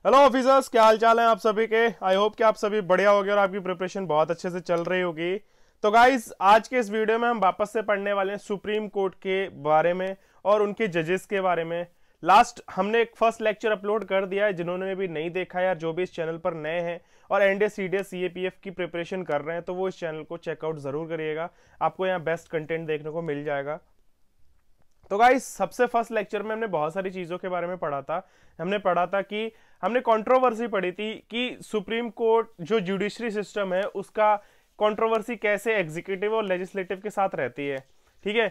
Hello officers, क्या हाल चाल है आप सभी के। आई होप कि आप सभी बढ़िया होगे और आपकी प्रिपरेशन बहुत अच्छे से चल रही होगी। तो गाइस, आज के इस वीडियो में हम वापस से पढ़ने वाले हैं सुप्रीम कोर्ट के बारे में और उनके जजेस के बारे में। लास्ट हमने एक फर्स्ट लेक्चर अपलोड कर दिया है, जिन्होंने भी नहीं देखा यार, जो भी इस चैनल पर नए हैं और एनडीए सीडीएस सीएपीएफ की प्रिपरेशन कर रहे हैं, तो वो इस चैनल को चेकआउट जरूर करिएगा। आपको यहाँ बेस्ट कंटेंट देखने को मिल जाएगा। तो गाइस, सबसे फर्स्ट लेक्चर में हमने बहुत सारी चीजों के बारे में पढ़ा था। हमने पढ़ा था कि हमने कंट्रोवर्सी पढ़ी थी कि सुप्रीम कोर्ट जो जुडिशरी सिस्टम है उसका कंट्रोवर्सी कैसे एग्जीक्यूटिव और लेजिस्लेटिव के साथ रहती है। ठीक है,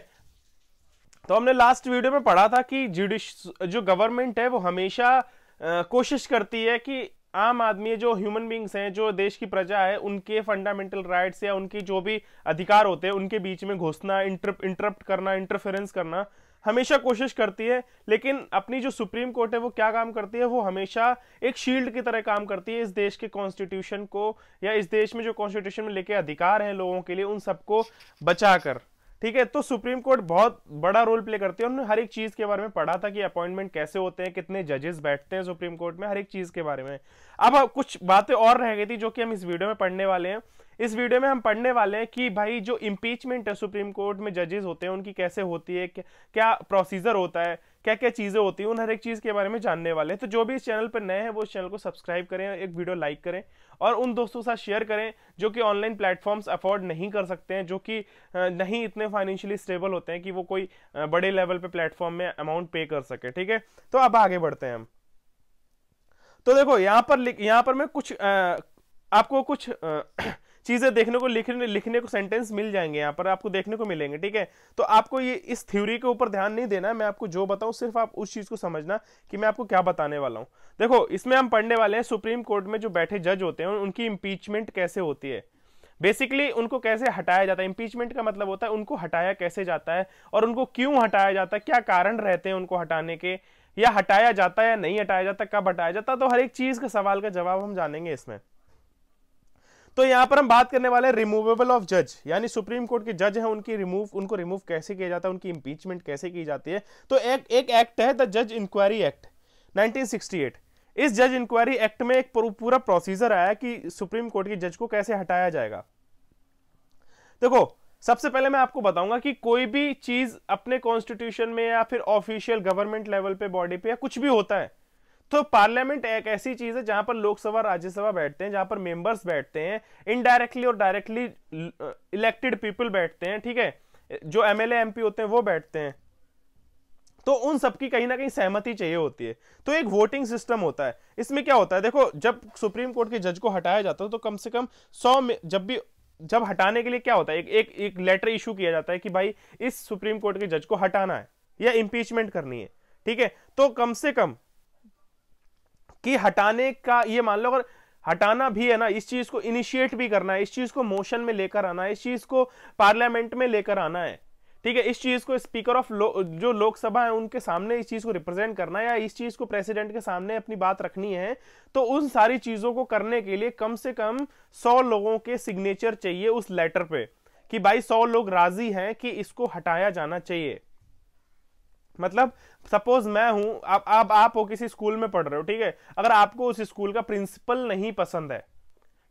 तो हमने लास्ट वीडियो में पढ़ा था कि जो गवर्नमेंट है वो हमेशा कोशिश करती है कि आम आदमी, जो ह्यूमन बींग्स हैं, जो देश की प्रजा है, उनके फंडामेंटल राइट्स या उनकी जो भी अधिकार होते हैं उनके बीच में घुसना, इंटरप्ट करना, इंटरफेरेंस करना हमेशा कोशिश करती है। लेकिन अपनी जो सुप्रीम कोर्ट है वो क्या काम करती है, वो हमेशा एक शील्ड की तरह काम करती है इस देश के कॉन्स्टिट्यूशन को, या इस देश में जो कॉन्स्टिट्यूशन में लेके अधिकार हैं लोगों के लिए, उन सबको बचाकर। ठीक है, तो सुप्रीम कोर्ट बहुत बड़ा रोल प्ले करती है। उन्होंने हर एक चीज के बारे में पढ़ा था कि अपॉइंटमेंट कैसे होते हैं, कितने जजेस बैठते हैं सुप्रीम कोर्ट में, हर एक चीज के बारे में। अब कुछ बातें और रह गई थी जो कि हम इस वीडियो में पढ़ने वाले हैं। इस वीडियो में हम पढ़ने वाले हैं कि भाई जो इम्पीचमेंट है सुप्रीम कोर्ट में जजेस होते हैं उनकी कैसे होती है, क्या प्रोसीजर होता है, क्या क्या चीजें होती हैं, उन हर एक चीज के बारे में जानने वाले हैं। तो जो भी इस चैनल पर नए हैं वो इस चैनल को सब्सक्राइब करें, एक वीडियो लाइक करें और उन दोस्तों के साथ शेयर करें जो कि ऑनलाइन प्लेटफॉर्म्स अफोर्ड नहीं कर सकते हैं, जो कि नहीं इतने फाइनेंशियली स्टेबल होते हैं कि वो कोई बड़े लेवल पे प्लेटफॉर्म में अमाउंट पे कर सके। ठीक है, तो अब आगे बढ़ते हैं हम। तो देखो यहाँ पर मैं कुछ आपको कुछ चीजें देखने को लिखने को सेंटेंस मिल जाएंगे, यहाँ पर आपको देखने को मिलेंगे। ठीक है, तो आपको ये इस थ्योरी के ऊपर ध्यान नहीं देना है, मैं आपको जो बताऊं सिर्फ आप उस चीज को समझना कि मैं आपको क्या बताने वाला हूं। देखो, इसमें हम पढ़ने वाले हैं सुप्रीम कोर्ट में जो बैठे जज होते हैं उनकी इंपीचमेंट कैसे होती है। बेसिकली उनको कैसे हटाया जाता है। इंपीचमेंट का मतलब होता है उनको हटाया कैसे जाता है और उनको क्यों हटाया जाता है, क्या कारण रहते हैं उनको हटाने के, या हटाया जाता है या नहीं हटाया जाता, कब हटाया जाता। तो हर एक चीज के सवाल का जवाब हम जानेंगे इसमें। तो यहां पर हम बात करने वाले हैं रिमूवेबल ऑफ जज, यानी सुप्रीम कोर्ट के जज हैं उनको रिमूव कैसे किया जाता है, उनकी इंपीचमेंट कैसे की जाती है। तो एक एक्ट है द जज इंक्वायरी एक्ट 1968। इस जज इंक्वायरी एक्ट में एक पूरा प्रोसीजर आया कि सुप्रीम कोर्ट के जज को कैसे हटाया जाएगा। देखो, सबसे पहले मैं आपको बताऊंगा कि कोई भी चीज अपने कॉन्स्टिट्यूशन में या फिर ऑफिशियल गवर्नमेंट लेवल पे, बॉडी पे, या कुछ भी होता है, तो पार्लियामेंट एक ऐसी चीज है जहां पर लोकसभा राज्यसभा बैठते हैं, जहां पर मेंबर्स बैठते हैं, इनडायरेक्टली और डायरेक्टली इलेक्टेड पीपल बैठते हैं। ठीक है, जो एमएलए एमपी होते हैं वो बैठते हैं, तो उन सबकी कहीं ना कहीं सहमति चाहिए होती है। तो एक वोटिंग सिस्टम होता है। इसमें क्या होता है, देखो, जब सुप्रीम कोर्ट के जज को हटाया जाता है तो कम से कम 100 में जब हटाने के लिए क्या होता है, एक लेटर इशू किया जाता है कि भाई इस सुप्रीम कोर्ट के जज को हटाना है या इंपीचमेंट करनी है। ठीक है, तो कम से कम कि हटाने का, ये मान लो अगर हटाना भी है ना, इस चीज को इनिशिएट भी करना है, इस चीज को मोशन में लेकर आना है, इस चीज को पार्लियामेंट में लेकर आना है। ठीक है, इस चीज को स्पीकर ऑफ जो लोकसभा है उनके सामने इस चीज को रिप्रेजेंट करना है, या इस चीज को प्रेसिडेंट के सामने अपनी बात रखनी है, तो उन सारी चीजों को करने के लिए कम से कम 100 लोगों के सिग्नेचर चाहिए उस लेटर पे कि भाई 100 लोग राजी हैं कि इसको हटाया जाना चाहिए। मतलब सपोज मैं हूं, आप हो, किसी स्कूल में पढ़ रहे हो। ठीक है, अगर आपको उस स्कूल का प्रिंसिपल नहीं पसंद है,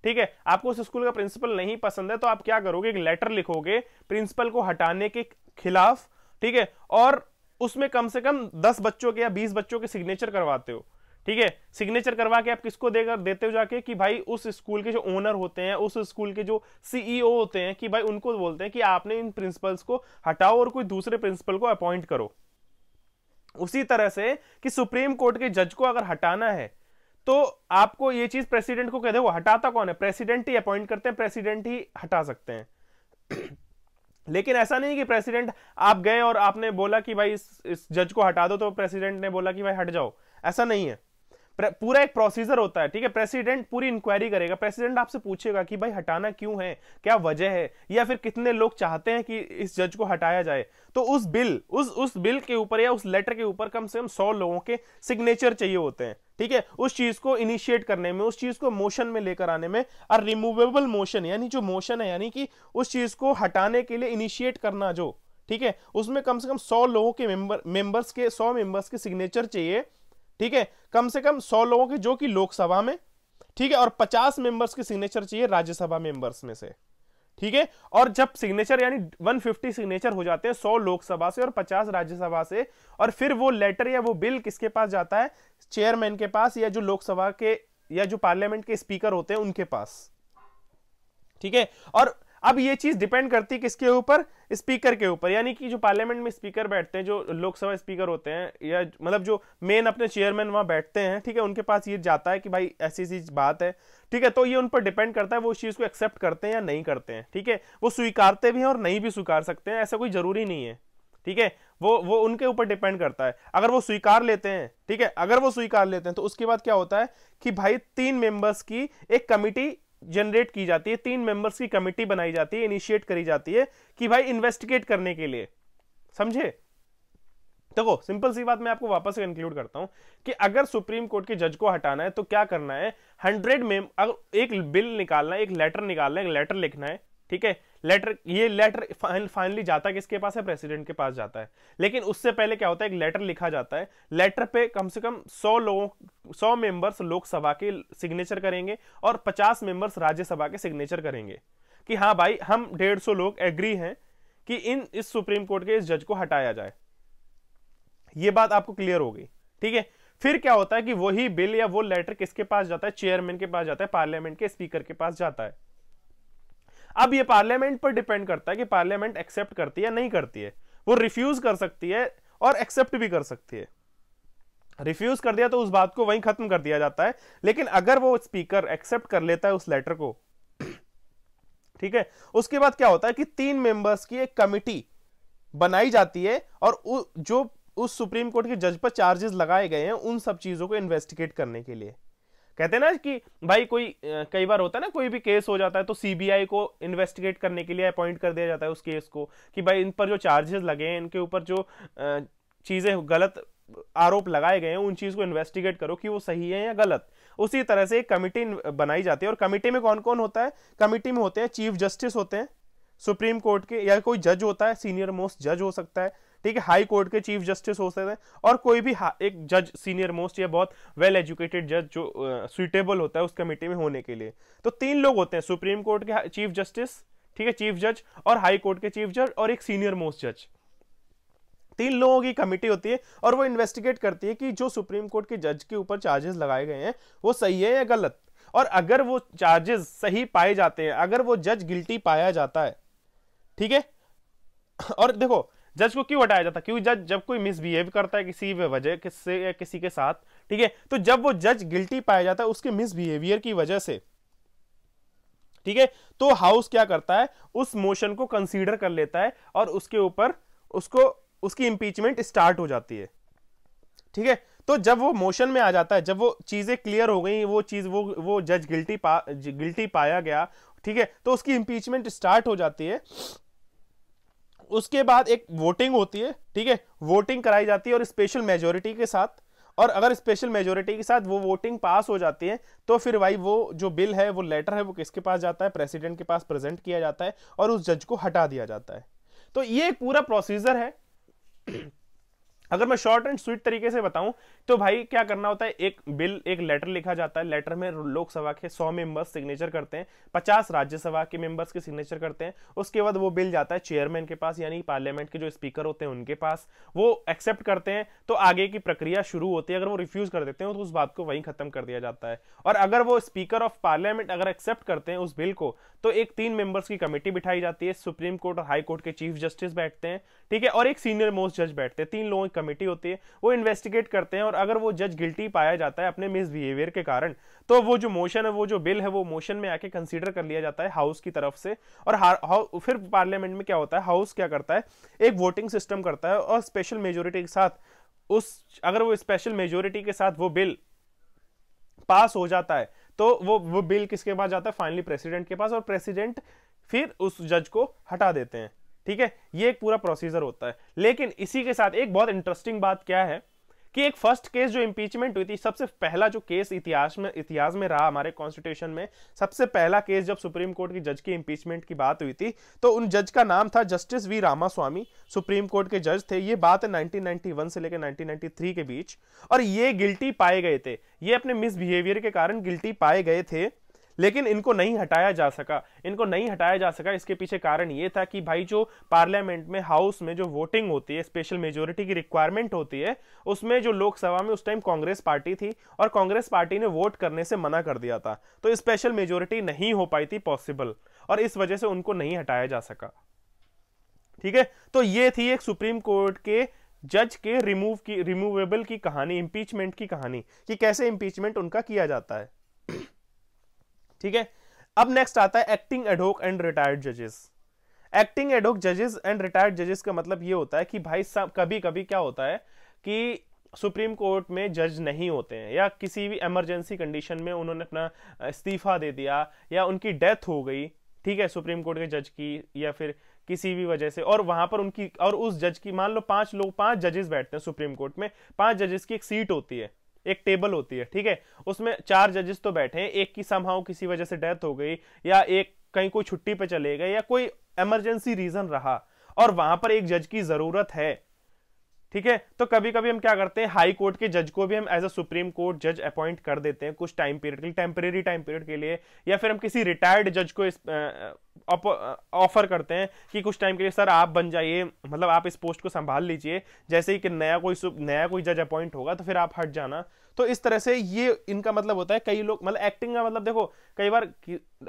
ठीक है, आपको उस स्कूल का प्रिंसिपल नहीं पसंद है, तो आप क्या करोगे, एक लेटर लिखोगे प्रिंसिपल को हटाने के खिलाफ। ठीक है, और उसमें कम से कम 10 बच्चों के या 20 बच्चों के सिग्नेचर करवाते हो। ठीक है, सिग्नेचर करवा के आप किसको देते हो जाके, कि भाई उस स्कूल के जो ओनर होते हैं, उस स्कूल के जो सीईओ होते हैं, कि भाई उनको बोलते हैं कि आपने इन प्रिंसिपल्स को हटाओ और कोई दूसरे प्रिंसिपल को अपॉइंट करो। उसी तरह से कि सुप्रीम कोर्ट के जज को अगर हटाना है तो आपको ये चीज प्रेसिडेंट को कह दे। वो हटाता कौन है, प्रेसिडेंट ही अपॉइंट करते हैं, प्रेसिडेंट ही हटा सकते हैं। लेकिन ऐसा नहीं कि प्रेसिडेंट, आप गए और आपने बोला कि भाई इस जज को हटा दो, तो प्रेसिडेंट ने बोला कि भाई हट जाओ, ऐसा नहीं है। पूरा एक प्रोसीजर होता है। ठीक है, प्रेसिडेंट पूरी इंक्वायरी करेगा, प्रेसिडेंट आपसे पूछेगा कि भाई हटाना क्यों है, क्या वजह है, या फिर कितने लोग चाहते हैं कि इस जज को हटाया जाए। तो उस बिल के ऊपर या उस लेटर के ऊपर कम से कम 100 लोगों के सिग्नेचर चाहिए होते हैं। ठीक है, उस चीज को इनिशिएट करने में, उस चीज को मोशन में लेकर आने में। और रिमूवेबल मोशन, यानी जो मोशन है, यानी कि उस चीज को हटाने के लिए इनिशिएट करना जो, ठीक है, उसमें कम से कम 100 लोगों के मेंबर्स के 100 मेंबर्स के सिग्नेचर चाहिए। ठीक है, कम से कम 100 लोगों के जो कि लोकसभा में, ठीक है, और 50 मेंबर्स के सिग्नेचर चाहिए राज्यसभा मेंबर्स में से, ठीक है। और जब सिग्नेचर यानी 150 सिग्नेचर हो जाते हैं 100 लोकसभा से और 50 राज्यसभा से, और फिर वो लेटर या वो बिल किसके पास जाता है, चेयरमैन के पास, या जो लोकसभा के या जो पार्लियामेंट के स्पीकर होते हैं उनके पास, ठीक है। और अब ये चीज डिपेंड करती है किसके ऊपर, स्पीकर के ऊपर, यानी कि जो पार्लियामेंट में स्पीकर बैठते हैं, जो लोकसभा स्पीकर होते हैं, या मतलब जो मेन अपने चेयरमैन वहां बैठते हैं, ठीक है, उनके पास ये जाता है कि भाई ऐसी ऐसी बात है, ठीक है। तो ये उन पर डिपेंड करता है वो उस चीज को एक्सेप्ट करते हैं या नहीं करते हैं, ठीक है। वो स्वीकारते भी हैं और नहीं भी स्वीकार सकते हैं, ऐसा कोई जरूरी नहीं है, ठीक है। वो उनके ऊपर डिपेंड करता है। अगर वो स्वीकार लेते हैं, ठीक है, अगर वो स्वीकार लेते हैं तो उसके बाद क्या होता है कि भाई 3 मेंबर्स की एक कमिटी जनरेट की जाती है, 3 मेंबर्स की कमिटी बनाई जाती है, इनिशिएट करी जाती है कि भाई इन्वेस्टिगेट करने के लिए, समझे। देखो सिंपल सी बात मैं आपको वापस से कंक्लूड करता हूं कि अगर सुप्रीम कोर्ट के जज को हटाना है तो क्या करना है, 100 में अगर एक बिल निकालना है, एक लेटर निकालना है, एक लेटर लिखना है, ठीक है। ये लेटर फाइनली जाता किसके पास है, प्रेसिडेंट के पास जाता है। लेकिन उससे पहले क्या होता है, एक लेटर लिखा जाता है, लेटर पे कम से कम 100 मेंबर्स लोकसभा के सिग्नेचर करेंगे और 50 मेंबर्स राज्यसभा के सिग्नेचर करेंगे कि हाँ भाई हम 150 लोग एग्री हैं कि इस सुप्रीम कोर्ट के इस जज को हटाया जाए। ये बात आपको क्लियर हो गई, ठीक है। फिर क्या होता है कि वही बिल या वो लेटर किसके पास जाता है, चेयरमैन के पास जाता है, पार्लियामेंट के स्पीकर के पास जाता है। अब ये पार्लियामेंट पर डिपेंड करता है कि पार्लियामेंट एक्सेप्ट करती है या नहीं करती है। वो रिफ्यूज कर सकती है और एक्सेप्ट भी कर सकती है। रिफ्यूज कर दिया तो उस बात को वहीं खत्म कर दिया जाता है, लेकिन अगर वो स्पीकर एक्सेप्ट कर लेता है उस लेटर को, ठीक है, उसके बाद क्या होता है कि 3 मेंबर्स की एक कमिटी बनाई जाती है और जो उस सुप्रीम कोर्ट के जज पर चार्जेस लगाए गए हैं उन सब चीजों को इन्वेस्टिगेट करने के लिए। कहते हैं ना कि भाई कोई कई बार होता है ना, कोई भी केस हो जाता है तो सीबीआई को इन्वेस्टिगेट करने के लिए अपॉइंट कर दिया जाता है उस केस को, कि भाई इन पर जो चार्जेस लगे हैं, इनके ऊपर जो चीजें गलत आरोप लगाए गए हैं उन चीज को इन्वेस्टिगेट करो कि वो सही है या गलत। उसी तरह से एक कमिटी बनाई जाती है और कमिटी में कौन कौन होता है, कमिटी में होते हैं चीफ जस्टिस होते हैं सुप्रीम कोर्ट के, या कोई जज होता है, सीनियर मोस्ट जज हो सकता है, ठीक है, हाई कोर्ट के चीफ जस्टिस हो सकते हैं, और कोई भी एक जज सीनियर मोस्ट या बहुत वेल एजुकेटेड जज जो सुइटेबल होता है उस कमेटी में होने के लिए। तो 3 लोग होते हैं, सुप्रीम कोर्ट के चीफ जस्टिस, ठीक है, चीफ जज, और हाई कोर्ट के चीफ जज, और एक सीनियर मोस्ट जज। 3 लोगों की कमेटी होती है और वो इन्वेस्टिगेट करती है कि जो सुप्रीम कोर्ट के जज के ऊपर चार्जेस लगाए गए हैं वो सही है या गलत। और अगर वो चार्जेस सही पाए जाते हैं, अगर वो जज गिल्टी पाया जाता है, ठीक है, और देखो जज को क्यों हटाया जाता है, क्योंकि जज जब कोई मिसबिहेव करता है किसी वजह किससे या किसी के साथ, ठीक है, तो जब वो जज गिल्टी पाया जाता है उसके मिसबिहेवियर की वजह से, ठीक है, तो हाउस क्या करता है, उस मोशन को कंसीडर कर लेता है और उसके ऊपर उसकी इंपीचमेंट स्टार्ट हो जाती है, ठीक है। तो जब वो मोशन में आ जाता है, जब वो चीजें क्लियर हो गई, वो चीज वो जज गिल्टी पाया गया, ठीक है, तो उसकी इंपीचमेंट स्टार्ट हो जाती है। उसके बाद एक वोटिंग होती है, ठीक है, वोटिंग कराई जाती है और स्पेशल मेजोरिटी के साथ, और अगर स्पेशल मेजोरिटी के साथ वो वोटिंग पास हो जाती है तो फिर भाई वो जो बिल है, वो लेटर है, वो किसके पास जाता है, प्रेसिडेंट के पास प्रेजेंट किया जाता है और उस जज को हटा दिया जाता है। तो ये पूरा प्रोसीजर है। अगर मैं शॉर्ट एंड स्वीट तरीके से बताऊं तो भाई क्या करना होता है, एक लेटर लिखा जाता है, लेटर में लोकसभा के 100 मेंबर्स सिग्नेचर करते हैं, 50 राज्यसभा के मेंबर्स के सिग्नेचर करते हैं। उसके बाद वो बिल जाता है चेयरमैन के पास, यानी पार्लियामेंट के जो स्पीकर होते हैं उनके पास, वो एक्सेप्ट करते हैं तो आगे की प्रक्रिया शुरू होती है। अगर वो रिफ्यूज कर देते हैं तो उस बात को वहीं खत्म कर दिया जाता है। और अगर वो स्पीकर ऑफ पार्लियामेंट अगर एक्सेप्ट करते हैं उस बिल को तो एक 3 मेंबर्स की कमेटी बिठाई जाती है, सुप्रीम कोर्ट और हाई कोर्ट के चीफ जस्टिस बैठते हैं, ठीक है, और एक सीनियर मोस्ट जज बैठते हैं। 3 लोगों की कमेटी होती है, वो इन्वेस्टिगेट करते हैं और अगर वो जज गिल्टी पाया जाता है अपने मिसबिहेवियर के कारण तो वो जो मोशन है, वो जो बिल है, वो मोशन में आके कंसीडर कर लिया जाता है हाउस की तरफ से। और फिर पार्लियामेंट में क्या होता है, हाउस क्या करता है, एक वोटिंग सिस्टम करता है और स्पेशल मेजोरिटी के साथ अगर वो स्पेशल मेजोरिटी के साथ वो बिल पास हो जाता है तो वो बिल किसके पास जाता है, फाइनली प्रेसिडेंट के पास, और प्रेसिडेंट फिर उस जज को हटा देते हैं, ठीक है। ये एक पूरा प्रोसीजर होता है। लेकिन इसी के साथ एक बहुत इंटरेस्टिंग बात क्या है कि एक फर्स्ट केस जो इंपीचमेंट हुई थी, सबसे पहला जो केस इतिहास में रहा हमारे कॉन्स्टिट्यूशन में, सबसे पहला केस जब सुप्रीम कोर्ट की जज की इंपीचमेंट की बात हुई थी, तो उन जज का नाम था justice V Ramaswamy, supreme court के जज थे। ये बात है 1991 से लेकर 1993 के बीच, और ये गिल्टी पाए गए थे, ये अपने मिसबिहेवियर के कारण गिल्टी पाए गए थे, लेकिन इनको नहीं हटाया जा सका। इसके पीछे कारण यह था कि भाई जो पार्लियामेंट में, हाउस में जो वोटिंग होती है, स्पेशल मेजोरिटी की रिक्वायरमेंट होती है, उसमें जो लोकसभा में उस टाइम कांग्रेस पार्टी थी और कांग्रेस पार्टी ने वोट करने से मना कर दिया था, तो स्पेशल मेजोरिटी नहीं हो पाई थी पॉसिबल, और इस वजह से उनको नहीं हटाया जा सका। ठीक है, तो ये थी एक सुप्रीम कोर्ट के जज के रिमूवेबल की कहानी, इंपीचमेंट की कहानी, कि कैसे इंपीचमेंट उनका किया जाता है। ठीक है, अब नेक्स्ट आता है एक्टिंग एडहोक एंड रिटायर्ड जजेस। एक्टिंग एडहोक जजेस एंड रिटायर्ड जजेस का मतलब ये होता है कि भाई कभी कभी क्या होता है कि सुप्रीम कोर्ट में जज नहीं होते हैं, या किसी भी इमरजेंसी कंडीशन में उन्होंने अपना इस्तीफा दे दिया, या उनकी डेथ हो गई, ठीक है, सुप्रीम कोर्ट के जज की, या फिर किसी भी वजह से, और वहां पर उनकी और उस जज की, मान लो 5 जजेस बैठते हैं सुप्रीम कोर्ट में, 5 जजेस की एक सीट होती है, एक टेबल होती है, ठीक है, उसमें 4 जजेस तो बैठे हैं, एक की समहाउ किसी वजह से डेथ हो गई, या एक कहीं कोई छुट्टी पे चले गए, या कोई इमरजेंसी रीजन रहा, और वहां पर एक जज की जरूरत है। ठीक है, तो कभी कभी हम क्या करते हैं, हाई कोर्ट के जज को भी हम एज अ सुप्रीम कोर्ट जज अपॉइंट कर देते हैं कुछ टाइम पीरियड के लिए, टेम्परेरी टाइम पीरियड के लिए, या फिर हम किसी रिटायर्ड जज को ऑफर करते हैं कि कुछ टाइम के लिए सर आप बन जाइए, मतलब आप इस पोस्ट को संभाल लीजिए, जैसे ही कि नया कोई जज अपॉइंट होगा तो फिर आप हट जाना। तो इस तरह से ये इनका मतलब होता है। कई लोग, मतलब एक्टिंग का मतलब देखो, कई बार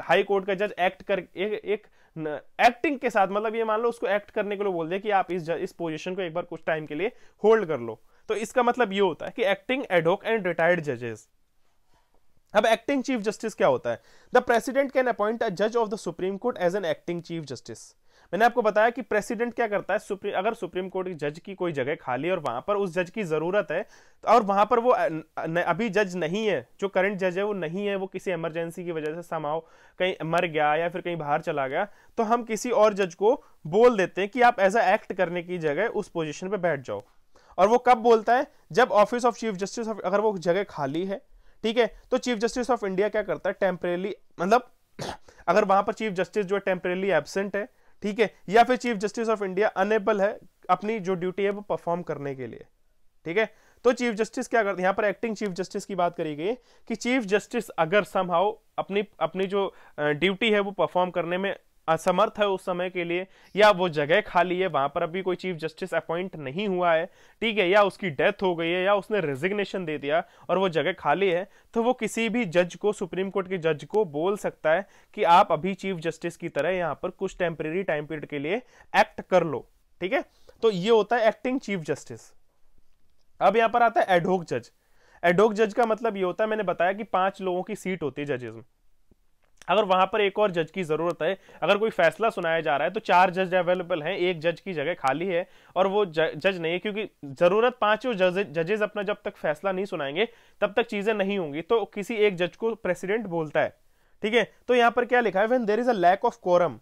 हाई कोर्ट का जज एक्ट कर एक एक्टिंग के साथ, मतलब ये मान लो उसको एक्ट करने के लिए बोल दे कि आप इस पोजीशन को एक बार कुछ टाइम के लिए होल्ड कर लो, तो इसका मतलब ये होता है कि एक्टिंग एडहोक एंड रिटायर्ड जजेस। अब एक्टिंग चीफ जस्टिस क्या होता है? The president can appoint a जज of the supreme court as an acting chief justice. मैंने आपको बताया कि प्रेसिडेंट क्या करता है, अगर सुप्रीम कोर्ट की जज की कोई जगह खाली है और वहां पर उस जज की जरूरत है, और वहां पर वो अभी जज नहीं है, जो करंट जज है वो नहीं है, वो किसी इमरजेंसी की वजह से समाओ कहीं मर गया या फिर कहीं बाहर चला गया, तो हम किसी और जज को बोल देते हैं कि आप एज अ एक्ट करने की जगह उस पोजिशन पर बैठ जाओ। और वो कब बोलता है? जब ऑफिस ऑफ चीफ जस्टिस, अगर वो जगह खाली है, ठीक है, तो चीफ जस्टिस ऑफ इंडिया क्या करता है, टेम्परेली, मतलब अगर वहां पर चीफ जस्टिस जो है टेम्परेली एब्सेंट है, ठीक है, या फिर chief justice of India unable है अपनी जो ड्यूटी है वो परफॉर्म करने के लिए, ठीक है, तो चीफ जस्टिस क्या करते हैं? यहां पर एक्टिंग चीफ जस्टिस की बात करी गई कि चीफ जस्टिस अगर समहाउ अपनी जो ड्यूटी है वो परफॉर्म करने में असमर्थ है उस समय के लिए, या वो जगह खाली है, वहां पर अभी कोई चीफ जस्टिस अपॉइंट नहीं हुआ है, ठीक है, या उसकी डेथ हो गई है, या उसने रेजिग्नेशन दे दिया और वो जगह खाली है, तो वो किसी भी जज को, सुप्रीम कोर्ट के जज को बोल सकता है कि आप अभी चीफ जस्टिस की तरह यहां पर कुछ टेम्परेरी टाइम पीरियड के लिए एक्ट कर लो, ठीक है। तो ये होता है एक्टिंग चीफ जस्टिस। अब यहां पर आता है एडहोक जज। एडहोक जज का मतलब ये होता है, मैंने बताया कि 5 लोगों की सीट होती है जजेस में, अगर वहां पर एक और जज की जरूरत है, अगर कोई फैसला सुनाया जा रहा है तो 4 जज अवेलेबल हैं, एक जज की जगह खाली है और वो जज नहीं है, क्योंकि जरूरत 5 जजेस अपना जब तक फैसला नहीं सुनाएंगे तब तक चीजें नहीं होंगी, तो किसी एक जज को प्रेसिडेंट बोलता है, ठीक है। तो यहां पर क्या लिखा है? When there is a lack of quorum.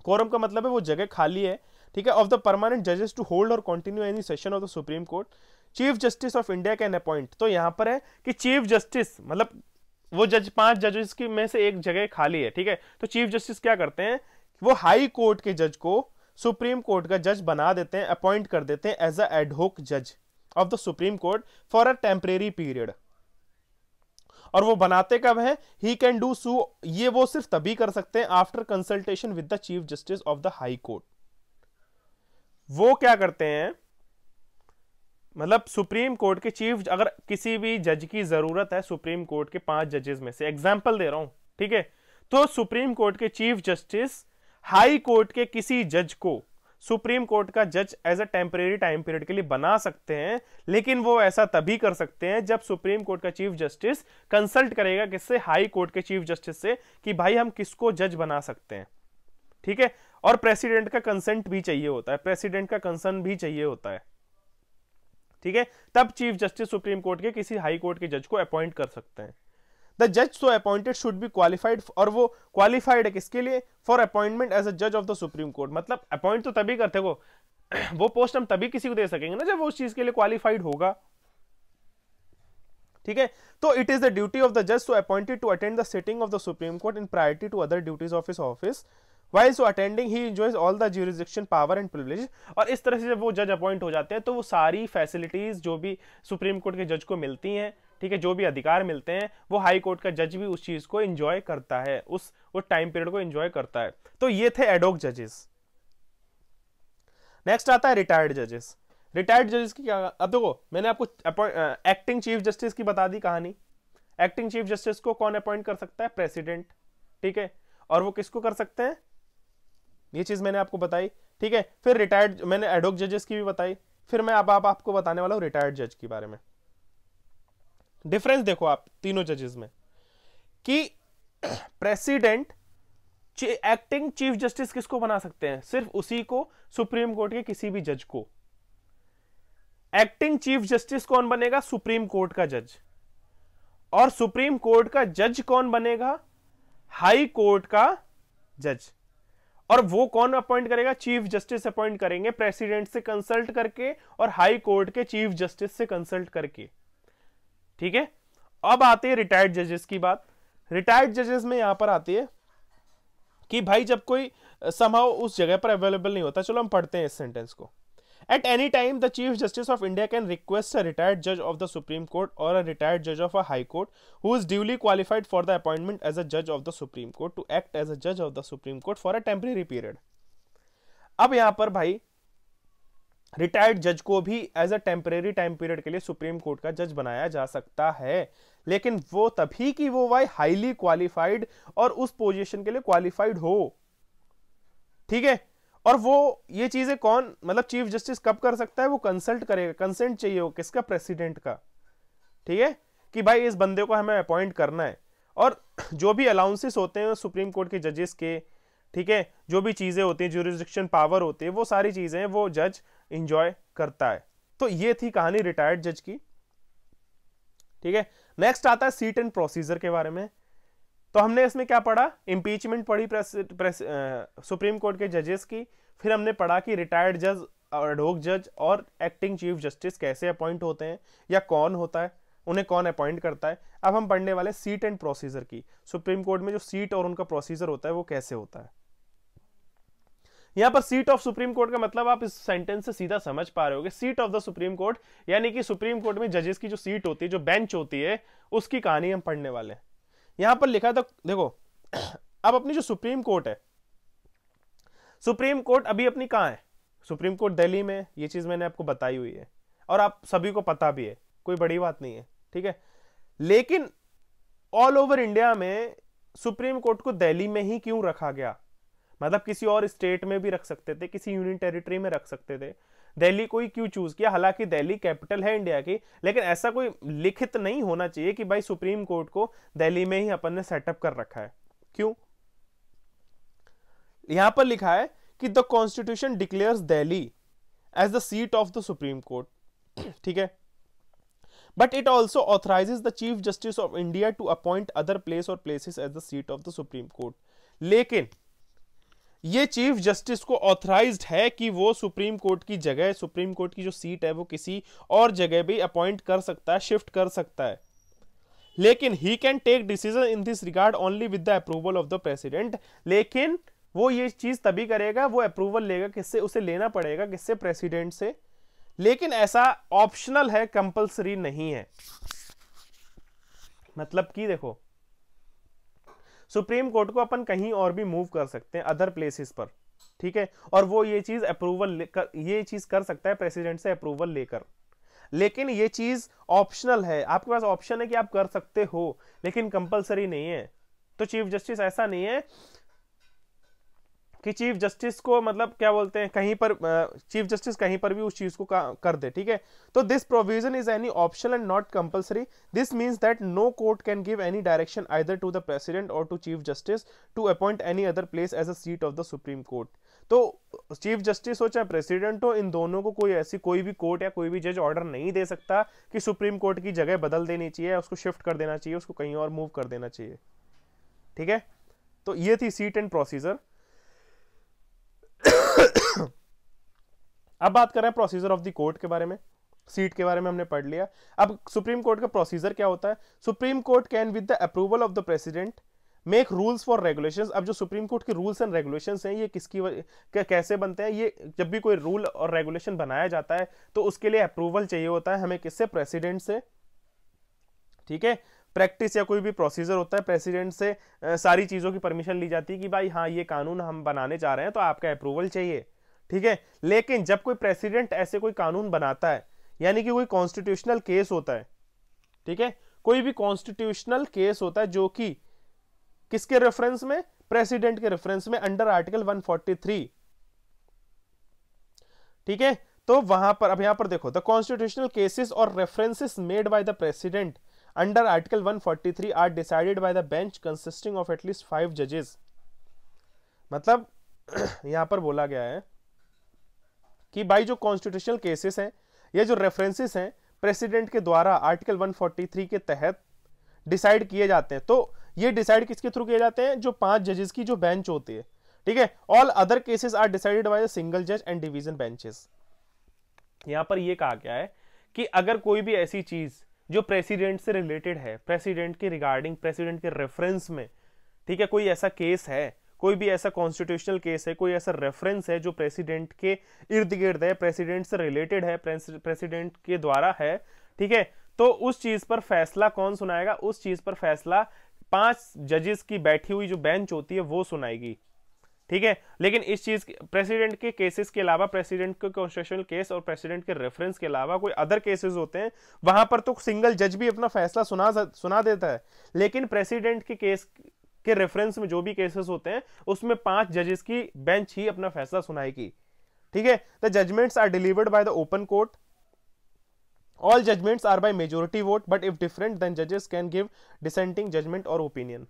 Quorum का मतलब है वो जगह खाली है, ठीक है, ऑफ द परमानेंट जजेस टू होल्ड और continue any session of the supreme court, chief justice of India can appoint. तो यहां पर है कि चीफ जस्टिस, मतलब वो जज 5 जजेस की में से एक जगह खाली है, ठीक है, तो चीफ जस्टिस क्या करते हैं? वो हाई कोर्ट के जज को सुप्रीम कोर्ट का जज बना देते हैं, अपॉइंट कर देते हैं एज अ एडहोक जज of the supreme court for a temporary period. और वो बनाते कब है? ही कैन डू सो, ये वो सिर्फ तभी कर सकते हैं after consultation with the chief justice of the high court. वो क्या करते हैं, मतलब सुप्रीम कोर्ट के चीफ, अगर किसी भी जज की जरूरत है सुप्रीम कोर्ट के 5 जजेस में से, एग्जांपल दे रहा हूं, ठीक है, तो सुप्रीम कोर्ट के चीफ जस्टिस हाई कोर्ट के किसी जज को सुप्रीम कोर्ट का जज as a temporary time period के लिए बना सकते हैं, लेकिन वो ऐसा तभी कर सकते हैं जब सुप्रीम कोर्ट का चीफ जस्टिस कंसल्ट करेगा किससे? हाई कोर्ट के चीफ जस्टिस से, कि भाई हम किसको जज बना सकते हैं, ठीक है। और प्रेसिडेंट का कंसेंट भी चाहिए होता है, प्रेसिडेंट का कंसर्न भी चाहिए होता है, ठीक है, तब चीफ जस्टिस सुप्रीम कोर्ट के किसी हाई कोर्ट के जज को अपॉइंट कर सकते हैं। द जज सो अपॉइंटेड शुड बी क्वालिफाइड, और वो क्वालिफाइड है किसके लिए? फॉर अपॉइंटमेंट एज अ जज ऑफ द सुप्रीम कोर्ट। मतलब अपॉइंट तो तभी करते हो, वो पोस्ट हम तभी किसी को दे सकेंगे ना जब वो उस चीज के लिए क्वालिफाइड होगा, ठीक है। तो it is the duty of the जज to appointed to attend the sitting of the supreme court in priority to other duties of his office, while so attending he enjoys all the jurisdiction power and privileges। और इस तरह से जब वो जज appoint हो जाते हैं तो वो सारी फैसिलिटीज जो भी सुप्रीम कोर्ट के जज को मिलती हैं, ठीक है, जो भी अधिकार मिलते हैं, वो हाई कोर्ट का जज भी उस चीज को एंजॉय करता है, उस टाइम पीरियड को एंजॉय करता है। तो ये थे एडोक जजेस। नेक्स्ट आता है रिटायर्ड जजेस। रिटायर्ड जजेस की क्या, अब देखो मैंने आपको एक्टिंग चीफ जस्टिस की बता दी कहानी। एक्टिंग चीफ जस्टिस को कौन अपॉइंट कर सकता है? प्रेसिडेंट, ठीक है। और वो किसको कर सकते हैं? ये चीज मैंने आपको बताई, ठीक है। फिर रिटायर्ड मैंने एडोक जजेस की भी बताई। फिर मैं अब आपको बताने वाला हूं रिटायर्ड जज के बारे में। डिफरेंस देखो आप तीनों जजेस में कि प्रेसिडेंट एक्टिंग चीफ जस्टिस किसको बना सकते हैं? सिर्फ उसी को, सुप्रीम कोर्ट के किसी भी जज को। एक्टिंग चीफ जस्टिस कौन बनेगा? सुप्रीम कोर्ट का जज। और सुप्रीम कोर्ट का जज कौन बनेगा? हाई कोर्ट का जज। और वो कौन अपॉइंट करेगा? चीफ जस्टिस अपॉइंट करेंगे, प्रेसिडेंट से कंसल्ट करके और हाई कोर्ट के चीफ जस्टिस से कंसल्ट करके, ठीक है। अब आते हैं रिटायर्ड जजेस की बात। रिटायर्ड जजेस में यहां पर आती है कि भाई जब कोई समहाउ उस जगह पर अवेलेबल नहीं होता, चलो हम पढ़ते हैं इस सेंटेंस को। At any time, the Chief Justice of India can request a retired judge of the Supreme Court or a retired judge of a High Court who is duly qualified for the appointment as a judge of the Supreme Court to act as a judge of the Supreme Court for a temporary period। अब यहां पर भाई retired जज को भी as a temporary time period के लिए supreme court का जज बनाया जा सकता है, लेकिन वो तभी कि वो भाई हाईली क्वालिफाइड और उस पोजीशन के लिए क्वालिफाइड हो, ठीक है। और वो ये चीजें कौन, मतलब चीफ जस्टिस कब कर सकता है? वो कंसल्ट करेगा, कंसेंट चाहिए हो किसका? प्रेसिडेंट का, ठीक है, कि भाई इस बंदे को हमें अपॉइंट करना है। और जो भी अलाउंसेस होते हैं सुप्रीम कोर्ट के जजेस के, ठीक है, जो भी चीजें होती हैं, ज्यूरिसडिक्शन पावर होती है, वो सारी चीजें वो जज इंजॉय करता है। तो ये थी कहानी रिटायर्ड जज की, ठीक है। नेक्स्ट आता है सीट एंड प्रोसीजर के बारे में। तो हमने इसमें क्या पढ़ा? इंपीचमेंट पढ़ी सुप्रीम कोर्ट के जजेस की। फिर हमने पढ़ा कि रिटायर्ड जज, एडोक जज और एक्टिंग चीफ जस्टिस कैसे अपॉइंट होते हैं या कौन होता है, उन्हें कौन अपॉइंट करता है। अब हम पढ़ने वाले सीट एंड प्रोसीजर की। सुप्रीम कोर्ट में जो सीट और उनका प्रोसीजर होता है वो कैसे होता है। यहां पर सीट ऑफ सुप्रीम कोर्ट का मतलब आप इस सेंटेंस से सीधा समझ पा रहे होगे। Seat of the supreme court यानी कि सुप्रीम कोर्ट में जजेस की जो सीट होती है, जो बेंच होती है, उसकी कहानी हम पढ़ने वाले हैं। यहां पर लिखा था, देखो अब अपनी जो सुप्रीम कोर्ट है, सुप्रीम कोर्ट अभी अपनी कहां है? सुप्रीम कोर्ट दिल्ली में, ये चीज मैंने आपको बताई हुई है और आप सभी को पता भी है, कोई बड़ी बात नहीं है, ठीक है। लेकिन ऑल ओवर इंडिया में सुप्रीम कोर्ट को दिल्ली में ही क्यों रखा गया? मतलब किसी और स्टेट में भी रख सकते थे, किसी यूनियन टेरिटरी में रख सकते थे, दिल्ली को ही क्यों चूज किया? हालांकि दिल्ली कैपिटल है इंडिया की, लेकिन ऐसा कोई लिखित नहीं होना चाहिए कि भाई सुप्रीम कोर्ट को दिल्ली में ही अपन ने सेटअप कर रखा है। क्यों? यहां पर लिखा है कि the constitution declares Delhi as the seat of the supreme court, ठीक है, but it also authorises the chief justice of India to appoint other place और places as the seat of the supreme court. लेकिन ये chief justice को authorised है कि वो supreme court की जगह, सुप्रीम कोर्ट की जो सीट है वो किसी और जगह भी अपॉइंट कर सकता है, शिफ्ट कर सकता है। लेकिन he can take decision in this regard only with the approval of the president. लेकिन वो ये चीज तभी करेगा, वो अप्रूवल लेगा किससे? उसे लेना पड़ेगा किससे? प्रेसिडेंट से। लेकिन ऐसा ऑप्शनल है, कंपल्सरी नहीं है। मतलब कि देखो, सुप्रीम कोर्ट को अपन कहीं और भी मूव कर सकते हैं, अदर प्लेसेस पर, ठीक है, और वो ये चीज अप्रूवल ये चीज कर सकता है प्रेसिडेंट से अप्रूवल लेकर। लेकिन ये चीज ऑप्शनल है, आपके पास ऑप्शन है कि आप कर सकते हो, लेकिन कंपलसरी नहीं है। तो चीफ जस्टिस ऐसा नहीं है कि चीफ जस्टिस को, मतलब क्या बोलते हैं, कहीं पर चीफ जस्टिस कहीं पर भी उस चीज को कर दे, ठीक है। तो this provision is any optional and not compulsory. This means that no court can give any direction either to the president और to chief justice to appoint any other place as a seat of the supreme court. तो chief justice हो चाहे president हो, इन दोनों को कोई भी court या कोई भी जज ऑर्डर नहीं दे सकता कि सुप्रीम कोर्ट की जगह बदल देनी चाहिए, उसको शिफ्ट कर देना चाहिए, उसको कहीं और मूव कर देना चाहिए, ठीक है। तो ये थी सीट एंड प्रोसीजर। अब बात कर रहे हैं प्रोसीजर ऑफ द कोर्ट के बारे में। सीट के बारे में हमने पढ़ लिया। अब सुप्रीम कोर्ट का प्रोसीजर क्या होता है? Supreme court can with the approval of the president make rules for regulations. अब जो सुप्रीम कोर्ट के रूल्स एंड रेगुलेशंस हैं ये कैसे बनते हैं? ये जब भी कोई रूल और रेगुलेशन बनाया जाता है तो उसके लिए अप्रूवल चाहिए होता है हमें, किससे? प्रेसिडेंट से। ठीक है, प्रैक्टिस या कोई भी प्रोसीजर होता है, प्रेसिडेंट से सारी चीजों की परमिशन ली जाती है कि भाई हाँ ये कानून हम बनाने जा रहे हैं तो आपका अप्रूवल चाहिए। ठीक है, लेकिन जब कोई प्रेसिडेंट ऐसे कोई कानून बनाता है, यानी कि कोई कॉन्स्टिट्यूशनल केस होता है, ठीक है, कोई भी कॉन्स्टिट्यूशनल केस होता है जो कि किसके रेफरेंस में? प्रेसिडेंट के रेफरेंस में, अंडर आर्टिकल 143। ठीक है, तो वहां पर अब यहां पर देखो, द कॉन्स्टिट्यूशनल केसेस और references made by the president under article 143 are decided by the bench consisting of at least 5 जजेस। मतलब यहां पर बोला गया है कि भाई जो कॉन्स्टिट्यूशनल केसेस हैं या जो रेफरेंसेस हैं प्रेसिडेंट के द्वारा आर्टिकल 143 के तहत डिसाइड किए जाते हैं, तो ये डिसाइड किसके थ्रू किए जाते हैं? जो 5 जजेस की जो बेंच होती है। ठीक है, all other cases are decided by single जज एंड डिवीजन बेंचेस। यहां पर ये कहा गया है कि अगर कोई भी ऐसी चीज जो प्रेसिडेंट से रिलेटेड है, प्रेसिडेंट के रिगार्डिंग, प्रेसिडेंट के रेफरेंस में, ठीक है, कोई ऐसा केस है, कोई भी ऐसा कॉन्स्टिट्यूशनल केस है, कोई ऐसा रेफरेंस है जो प्रेसिडेंट के इर्द गिर्द है, प्रेसिडेंट से रिलेटेड है, प्रेसिडेंट के द्वारा है, ठीक है, तो उस चीज पर फैसला कौन सुनाएगा? उस चीज पर फैसला 5 जजेस की बैठी हुई जो बेंच होती है वो सुनाएगी। ठीक है, लेकिन इस चीज प्रेसिडेंट के केसेस के अलावा, प्रेसिडेंट के कॉन्स्टिट्यूशनल केस और प्रेसिडेंट के रेफरेंस के अलावा कोई अदर केसेस होते हैं, वहां पर तो सिंगल जज भी अपना फैसला सुना देता है, लेकिन प्रेसिडेंट के केस के रेफरेंस में जो भी केसेस होते हैं उसमें 5 जजेस की बेंच ही अपना फैसला सुनाएगी। ठीक है, the judgments are delivered by the open court. All judgments are by majority vote, but if different then जजेस कैन गिव डिसेंटिंग जजमेंट और ओपिनियन।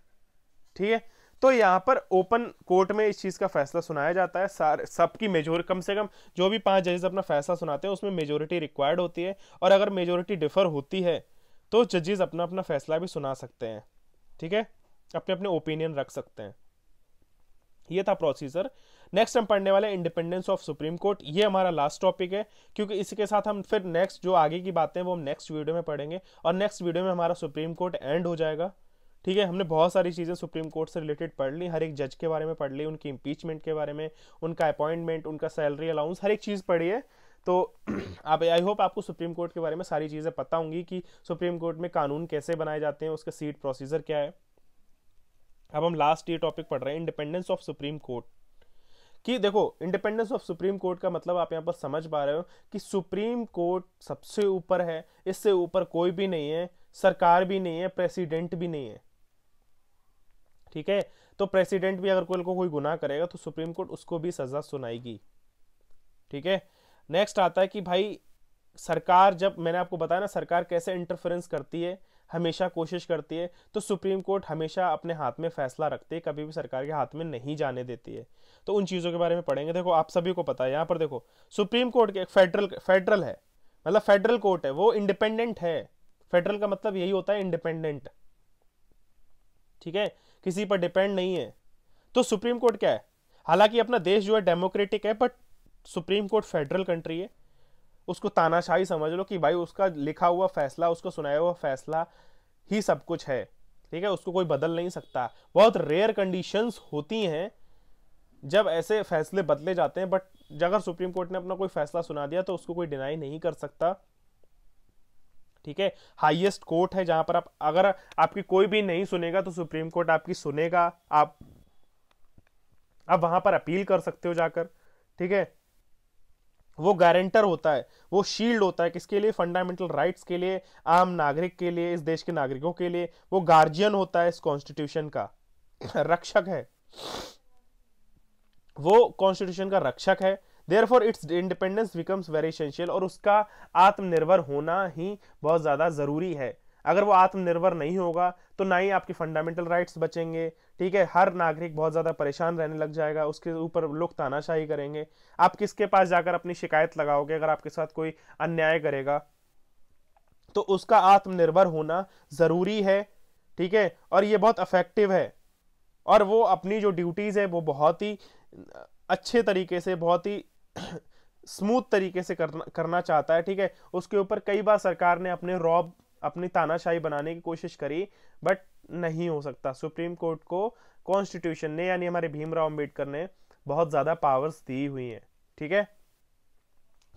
ठीक है, तो यहां पर ओपन कोर्ट में इस चीज का फैसला सुनाया जाता है। सबकी मेजोरिटी, कम से कम जो भी 5 जजेस अपना फैसला सुनाते हैं उसमें मेजोरिटी रिक्वायर्ड होती है, और अगर मेजोरिटी डिफर होती है तो जजेस अपना अपना फैसला भी सुना सकते हैं। ठीक है, अपने अपने ओपिनियन रख सकते हैं। ये था प्रोसीजर। नेक्स्ट हम पढ़ने वाले इंडिपेंडेंस ऑफ सुप्रीम कोर्ट। ये हमारा लास्ट टॉपिक है, क्योंकि इसके साथ हम फिर नेक्स्ट जो आगे की बातें हैं वो हम नेक्स्ट वीडियो में पढ़ेंगे, और नेक्स्ट वीडियो में हमारा सुप्रीम कोर्ट एंड हो जाएगा। ठीक है, हमने बहुत सारी चीज़ें सुप्रीम कोर्ट से रिलेटेड पढ़ ली, हर एक जज के बारे में पढ़ ली, उनकी इम्पीचमेंट के बारे में, उनका अपॉइंटमेंट, उनका सैलरी अलाउंस, हर एक चीज़ पढ़ी है। तो आप, आई होप आपको सुप्रीम कोर्ट के बारे में सारी चीज़ें पता होंगी कि सुप्रीम कोर्ट में कानून कैसे बनाए जाते हैं, उसका सीट प्रोसीजर क्या है। अब हम लास्ट ये टॉपिक पढ़ रहे हैं, इंडिपेंडेंस ऑफ सुप्रीम कोर्ट। कि देखो, इंडिपेंडेंस ऑफ सुप्रीम कोर्ट का मतलब आप यहां पर समझ पा रहे हो कि सुप्रीम कोर्ट सबसे ऊपर है, इससे ऊपर कोई भी नहीं है, सरकार भी नहीं है, प्रेसिडेंट भी नहीं है। ठीक है, तो प्रेसिडेंट भी अगर कोई गुनाह करेगा तो सुप्रीम कोर्ट उसको भी सजा सुनाएगी। ठीक है, नेक्स्ट आता है कि भाई सरकार, जब मैंने आपको बताया ना सरकार कैसे इंटरफेरेंस करती है, हमेशा कोशिश करती है, तो सुप्रीम कोर्ट हमेशा अपने हाथ में फैसला रखती है, कभी भी सरकार के हाथ में नहीं जाने देती है। तो उन चीज़ों के बारे में पढ़ेंगे। देखो, आप सभी को पता है, यहाँ पर देखो सुप्रीम कोर्ट के फेडरल है, मतलब फेडरल कोर्ट है, वो इंडिपेंडेंट है। फेडरल का मतलब यही होता है इंडिपेंडेंट। ठीक है, किसी पर डिपेंड नहीं है। तो सुप्रीम कोर्ट क्या है? हालांकि अपना देश जो है डेमोक्रेटिक है, but supreme court federal country है, उसको तानाशाही समझ लो कि भाई उसका लिखा हुआ फैसला, उसको सुनाया हुआ फैसला ही सब कुछ है। ठीक है, उसको कोई बदल नहीं सकता। बहुत रेयर कंडीशंस होती हैं जब ऐसे फैसले बदले जाते हैं, बट अगर सुप्रीम कोर्ट ने अपना कोई फैसला सुना दिया तो उसको कोई डिनाई नहीं कर सकता। ठीक है, हाईएस्ट कोर्ट है जहां पर आप, अगर आपकी कोई भी नहीं सुनेगा तो सुप्रीम कोर्ट आपकी सुनेगा, आप वहां पर अपील कर सकते हो जाकर। ठीक है, वो गारंटर होता है, वो शील्ड होता है, किसके लिए? फंडामेंटल राइट्स के लिए, आम नागरिक के लिए, इस देश के नागरिकों के लिए। वो गार्जियन होता है इस कॉन्स्टिट्यूशन का, रक्षक है, वो कॉन्स्टिट्यूशन का रक्षक है। Therefore it's independence becomes very essential, और उसका आत्मनिर्भर होना ही बहुत ज्यादा जरूरी है। अगर वो आत्मनिर्भर नहीं होगा तो ना ही आपके फंडामेंटल राइट्स बचेंगे। ठीक है, हर नागरिक बहुत ज्यादा परेशान रहने लग जाएगा, उसके ऊपर लोग तानाशाही करेंगे। आप किसके पास जाकर अपनी शिकायत लगाओगे अगर आपके साथ कोई अन्याय करेगा? तो उसका आत्मनिर्भर होना जरूरी है। ठीक है, और ये बहुत इफेक्टिव है, और वो अपनी जो ड्यूटीज है वो बहुत ही अच्छे तरीके से, बहुत ही स्मूथ तरीके से करना चाहता है, ठीक है। उसके ऊपर कई बार सरकार ने अपनी तानाशाही बनाने की कोशिश करी, बट नहीं हो सकता। सुप्रीम कोर्ट को कॉन्स्टिट्यूशन ने यानी हमारे भीमराव अंबेडकर ने बहुत ज्यादा पावर्स दी हुई हैं, ठीक है।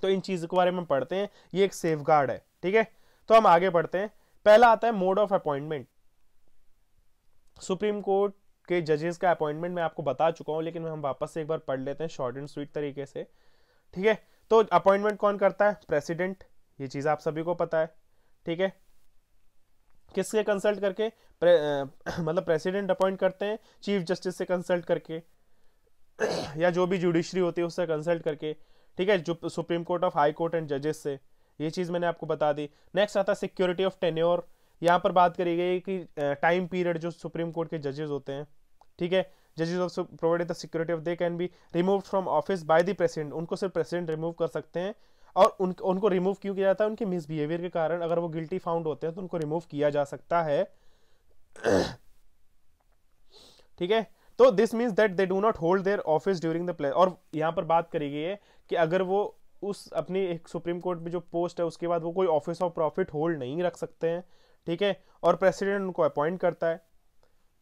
तो इन चीजों के बारे में पढ़ते हैं, ये एक सेफगार्ड है, ठीक है। तो हम आगे बढ़ते हैं। पहला आता है mode of appointment. Supreme court के जजेस का अपॉइंटमेंट मैं आपको बता चुका हूं, लेकिन हम वापस से एक बार पढ़ लेते हैं शॉर्ट एंड स्वीट तरीके से, ठीक है। तो अपॉइंटमेंट कौन करता है? प्रेसिडेंट, ये चीज आप सभी को पता है, ठीक है। किससे कंसल्ट करके? मतलब प्रेसिडेंट अपॉइंट करते हैं चीफ जस्टिस से कंसल्ट करके या जो भी जुडिशरी होती है उससे कंसल्ट करके, ठीक है, जो supreme court of high court and जजेस से। ये चीज मैंने आपको बता दी। नेक्स्ट आता है सिक्योरिटी ऑफ टेन्योर। यहाँ पर बात करी गई कि टाइम पीरियड जो सुप्रीम कोर्ट के जजेस होते हैं, ठीक है, जजेस of provided the security of they can be removed from office by the president. उनको सिर्फ प्रेसिडेंट रिमूव कर सकते हैं। और उनको रिमूव क्यों किया जाता है? उनके मिसबिहेवियर के कारण। अगर वो गिल्टी फाउंड होते हैं तो उनको रिमूव किया जा सकता है, ठीक है। तो this means that they do not hold their office during the play. और यहाँ पर बात करी गई है कि अगर वो उस अपनी एक सुप्रीम कोर्ट में जो पोस्ट है उसके बाद वो कोई ऑफिस ऑफ प्रॉफिट होल्ड नहीं रख सकते हैं, ठीक है। और प्रेसिडेंट उनको अपॉइंट करता है।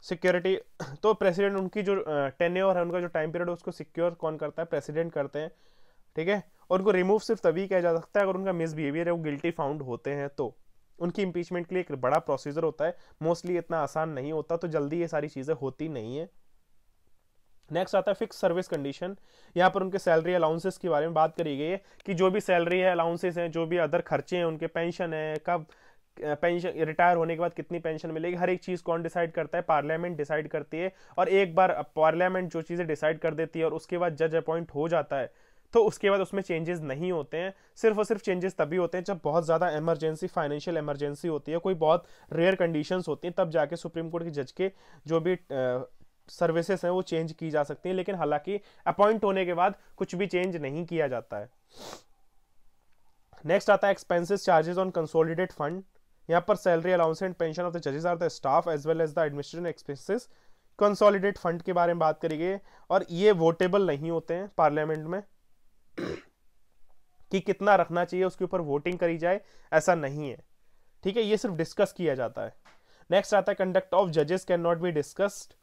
सिक्योरिटी, तो प्रेसिडेंट उनकी जो टेन्योर है, उनका जो टाइम पीरियड है उसको सिक्योर कौन करता है? प्रेसिडेंट करते हैं, ठीक है। और उनको रिमूव सिर्फ तभी किया जा सकता है अगर उनका मिसबिहेवियर है, वो गिल्टी फाउंड होते हैं। तो उनकी इंपीचमेंट के लिए एक बड़ा प्रोसीजर होता है, मोस्टली इतना आसान नहीं होता, तो जल्दी ये सारी चीजें होती नहीं है। नेक्स्ट आता है फिक्स सर्विस कंडीशन। यहाँ पर उनके सैलरी अलाउंसेस के बारे में बात करी गई है कि जो भी सैलरी है, अलाउंसेस हैं, जो भी अदर खर्चे हैं, उनके पेंशन है, कब पेंशन, रिटायर होने के बाद कितनी पेंशन मिलेगी, हर एक चीज कौन डिसाइड करता है? पार्लियामेंट डिसाइड करती है। और एक बार पार्लियामेंट जो चीजें डिसाइड कर देती है और उसके बाद जज अपॉइंट हो जाता है, तो उसके बाद उसमें चेंजेस नहीं होते हैं। सिर्फ और सिर्फ चेंजेस तभी होते हैं जब बहुत ज्यादा इमरजेंसी, फाइनेंशियल इमरजेंसी होती है, कोई बहुत रेयर कंडीशंस होती हैं, तब जाके सुप्रीम कोर्ट के जज के जो भी सर्विसेज हैं वो चेंज की जा सकती हैं। लेकिन हालांकि अपॉइंट होने के बाद कुछ भी चेंज नहीं किया जाता है। नेक्स्ट आता है expenses charges on consolidated fund. यहाँ पर salary allowance and pension of the जजेस are the staff as well as the administration expenses consolidated fund के बारे में बात करी गई। और ये वोटेबल नहीं होते हैं पार्लियामेंट में कि कितना रखना चाहिए उसके ऊपर वोटिंग करी जाए, ऐसा नहीं है, ठीक है। ये सिर्फ डिस्कस किया जाता है। नेक्स्ट आता है कंडक्ट ऑफ जजेस कैन नॉट बी डिस्कस्ड,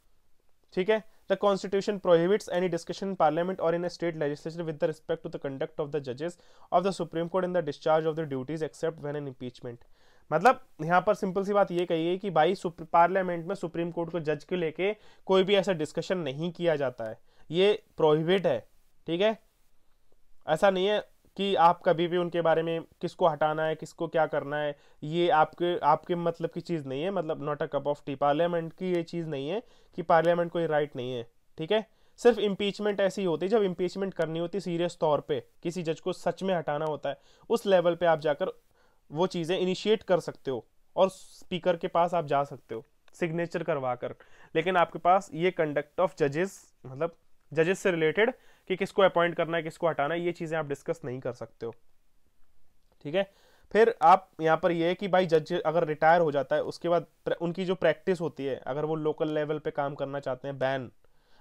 ठीक है। The constitution prohibits any discussion in parliament और in state legislature with the respect to the conduct of the जजेस of the supreme court in the discharge of the duties except when an impeachment. मतलब यहाँ पर simple सी बात ये कही है कि भाई पार्लियामेंट में सुप्रीम कोर्ट को जज के लेके कोई भी ऐसा डिस्कशन नहीं किया जाता है, ये प्रोहिबिट है, ठीक है। ऐसा नहीं है कि आप कभी भी उनके बारे में किसको हटाना है, किसको क्या करना है, ये आपके मतलब की चीज़ नहीं है। मतलब not a cup of T. Parliament की ये चीज़ नहीं है कि पार्लियामेंट को ये राइट नहीं है, ठीक है। सिर्फ इम्पीचमेंट ऐसी होती है जब इम्पीचमेंट करनी होती है सीरियस तौर पे, किसी जज को सच में हटाना होता है, उस लेवल पे आप जाकर वो चीज़ें इनिशिएट कर सकते हो और स्पीकर के पास आप जा सकते हो सिग्नेचर करवा कर। लेकिन आपके पास ये कंडक्ट ऑफ जजेस, मतलब जजेस से रिलेटेड कि किसको अपॉइंट करना है, किसको हटाना है, ये चीजें आप डिस्कस नहीं कर सकते हो, ठीक है। फिर आप यहाँ पर ये है कि भाई जज अगर रिटायर हो जाता है उसके बाद उनकी जो प्रैक्टिस होती है, अगर वो लोकल लेवल पे काम करना चाहते हैं,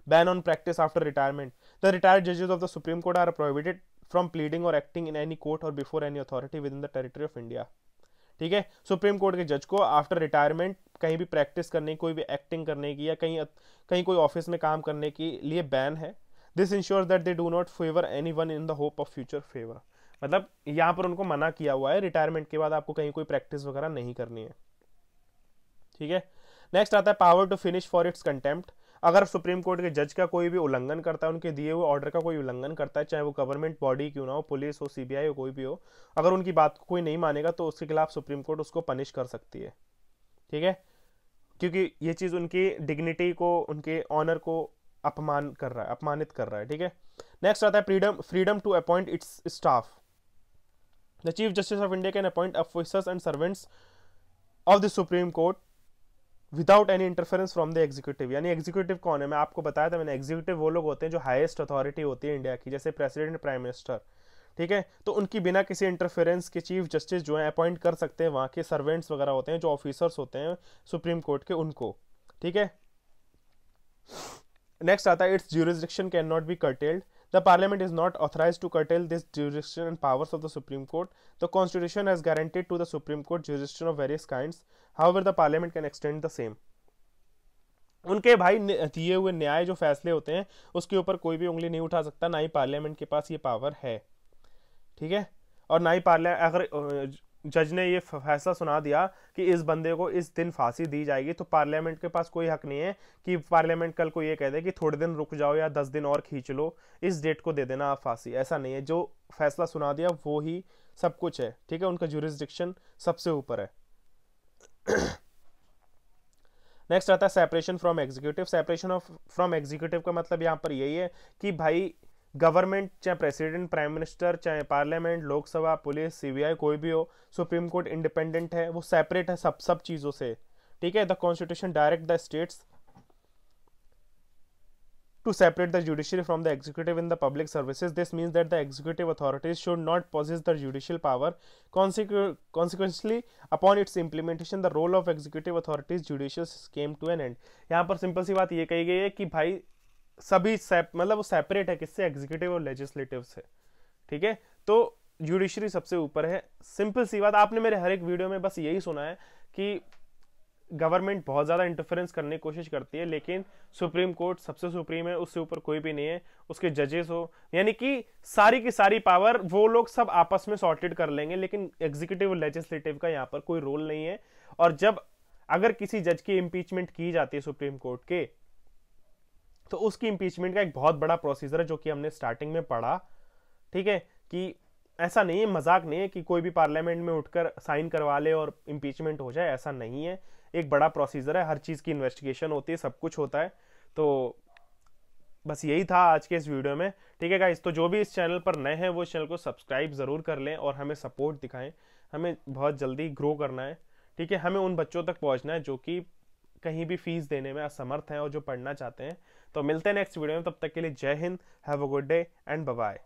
ban on practice after retirement. The retired जजेस of the supreme court are prohibited from pleading और एक्टिंग इन एनी कोर्ट और before any authority within the territory of India, ठीक है। सुप्रीम कोर्ट के जज को आफ्टर रिटायरमेंट कहीं भी प्रैक्टिस करने की, कोई भी एक्टिंग करने की या कहीं कोई ऑफिस में काम करने के लिए बैन है। This ensures that they do not favour anyone in the hope of future favour. मतलब यहाँ पर उनको मना किया हुआ है, रिटायरमेंट के बाद आपको कहीं कोई प्रैक्टिस वगैरह नहीं करनी है, ठीक है। नेक्स्ट आता है power to finish for its contempt. अगर सुप्रीम कोर्ट के जज का कोई भी उल्लंघन करता है, उनके दिए हुए ऑर्डर का कोई उल्लंघन करता है, चाहे वो गवर्नमेंट बॉडी क्यों ना हो, पुलिस हो, सीबीआई हो, कोई भी हो, अगर उनकी बात को कोई नहीं मानेगा तो उसके खिलाफ सुप्रीम कोर्ट उसको पनिश कर सकती है, ठीक है। क्योंकि ये चीज उनकी डिग्निटी को, उनके ऑनर को अपमानित कर रहा है, ठीक है। नेक्स्ट आता है freedom to appoint its staff. The chief justice of India can appoint officers and servants of the supreme court without any interference from the executive. यानी एग्जीक्यूटिव कौन है? मैं आपको बताया था मैंने, एग्जीक्यूटिव वो लोग होते हैं जो हाईएस्ट अथॉरिटी होती है इंडिया की, जैसे प्रेसिडेंट, प्राइम मिनिस्टर, ठीक है। तो उनकी बिना किसी इंटरफेरेंस के चीफ जस्टिस जो है अपॉइंट कर सकते हैं वहाँ के सर्वेंट्स वगैरह होते हैं, जो ऑफिसर्स होते हैं सुप्रीम कोर्ट के, उनको, ठीक है। नेक्स्ट आता है its jurisdiction can not be curtailed. The parliament is not authorise to curtail this jurisdiction and powers of the Supreme Court. The Constitution has guaranteed to the Supreme Court jurisdiction of various kinds. However, the Parliament can extend the same. उनके भाई दिए हुए न्याय जो फैसले होते हैं उसके ऊपर कोई भी उंगली नहीं उठा सकता, ना ही पार्लियामेंट के पास ये पावर है, ठीक है। और ना ही अगर जज ने ये फैसला सुना दिया कि इस बंदे को इस दिन फांसी दी जाएगी, तो पार्लियामेंट के पास कोई हक नहीं है कि पार्लियामेंट कल को ये कह दे कि थोड़े दिन रुक जाओ या 10 दिन और खींच लो, इस डेट को दे देना आप फांसी। ऐसा नहीं है, जो फैसला सुना दिया वो ही सब कुछ है, ठीक है। उनका ज्यूरिसडिक्शन सबसे ऊपर है। नेक्स्ट आता है separation from executive. Separation from executive का मतलब यहाँ पर यही है कि भाई गवर्नमेंट, चाहे प्रेसिडेंट, प्राइम मिनिस्टर, चाहे पार्लियामेंट, लोकसभा, पुलिस, सीबीआई, कोई भी हो, सुप्रीम कोर्ट इंडिपेंडेंट है, वो सेपरेट है सब चीजों से, ठीक है। The constitution direct the states to separate the judiciary from the executive in the public services. This means that the executive authorities should not possess the judicial power. Consequently, upon its implementation, the role of executive authorities judicial came to an end. यहाँ पर simple सी बात ये कही गई है कि भाई सभी मतलब वो सेपरेट है किससे, एग्जीक्यूटिव और लेजिस्लेटिव से, ठीक है। तो जुडिशरी सबसे ऊपर है, सिंपल सी बात। आपने मेरे हर एक वीडियो में बस यही सुना है कि गवर्नमेंट बहुत ज़्यादा इंटरफेरेंस करने की कोशिश करती है, लेकिन सुप्रीम कोर्ट सबसे सुप्रीम है, उससे ऊपर कोई भी नहीं है। उसके जजेस हो, यानी कि सारी की सारी पावर वो लोग सब आपस में सॉर्टेड कर लेंगे, लेकिन एग्जीक्यूटिव और लेजिस्लेटिव का यहाँ पर कोई रोल नहीं है। और जब अगर किसी जज की इम्पीचमेंट की जाती है सुप्रीम कोर्ट के, तो उसकी इम्पीचमेंट का एक बहुत बड़ा प्रोसीजर है जो कि हमने स्टार्टिंग में पढ़ा, ठीक है। कि ऐसा नहीं है, मजाक नहीं है कि कोई भी पार्लियामेंट में उठकर साइन करवा ले और इम्पीचमेंट हो जाए, ऐसा नहीं है। एक बड़ा प्रोसीजर है, हर चीज की इन्वेस्टिगेशन होती है, सब कुछ होता है। तो बस यही था आज के इस वीडियो में, ठीक है गाइस। तो जो भी इस चैनल पर नए हैं वो चैनल को सब्सक्राइब जरूर कर लें और हमें सपोर्ट दिखाएं। हमें बहुत जल्दी ग्रो करना है, ठीक है। हमें उन बच्चों तक पहुंचना है जो कि कहीं भी फीस देने में असमर्थ हैं और जो पढ़ना चाहते हैं। तो मिलते हैं नेक्स्ट वीडियो में, तब तक के लिए जय हिंद, have a good day and bye bye.